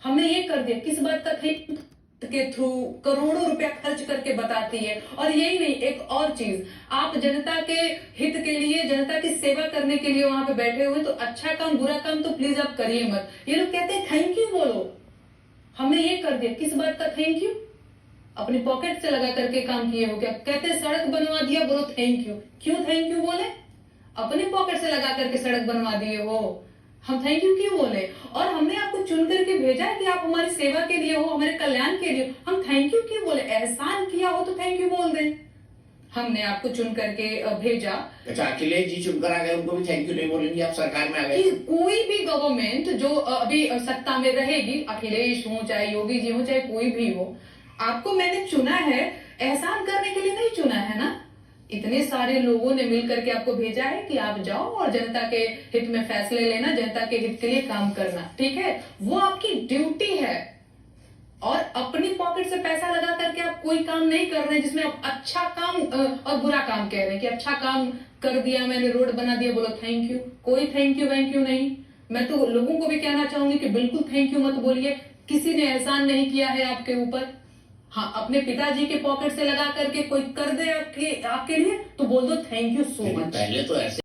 हमने ये कर दिया, किस बात का थैंक के थ्रू करोड़ों रुपया खर्च करके बताती है। और यही नहीं, एक और चीज, आप जनता के हित के लिए, जनता की सेवा करने के लिए वहां पे बैठे हुए, तो अच्छा काम बुरा काम तो प्लीज आप करिए मत। ये लोग कहते हैं थैंक यू बोलो, हमने ये कर दिया, किस बात का थैंक यू? अपनी पॉकेट से लगा करके काम किए हो क्या? कहते हैं सड़क बनवा दिया, बोलो थैंक यू। क्यों थैंक यू बोले? अपनी पॉकेट से लगा करके सड़क बनवा दिए हो, हम थैंक यू क्यों बोले? और हमने आपको चुन करके भेजा है कि आप हमारी सेवा के लिए हो, हमारे कल्याण के लिए, हम थैंक यू क्यों बोले? एहसान किया हो तो थैंक यू बोल दें। हमने आपको चुन करके भेजा। अच्छा, अखिलेश जी चुनकर आ गए, उनको भी थैंक यू नहीं बोलेंगे? आप सरकार में आ गए, कोई भी गवर्नमेंट जो अभी सत्ता में रहेगी, अखिलेश हो चाहे योगी जी हो चाहे कोई भी हो, आपको मैंने चुना है एहसान करने के लिए नहीं चुना है ना। इतने सारे लोगों ने मिलकर के आपको भेजा है कि आप जाओ और जनता के हित में फैसले लेना, जनता के हित के लिए काम करना, ठीक है, वो आपकी ड्यूटी है। और अपनी पॉकेट से पैसा लगा करके आप कोई काम नहीं कर रहे हैं जिसमें आप अच्छा काम और बुरा काम कह रहे हैं कि अच्छा काम कर दिया मैंने, रोड बना दिया, बोलो थैंक यू। कोई थैंक यू वैंक यू नहीं। मैं तो लोगों को भी कहना चाहूंगी कि बिल्कुल थैंक यू मत बोलिए, किसी ने एहसान नहीं किया है आपके ऊपर। हाँ, अपने पिताजी के पॉकेट से लगा करके कोई कर दे आपके लिए तो बोल दो थैंक यू सो मच। पहले तो ऐसे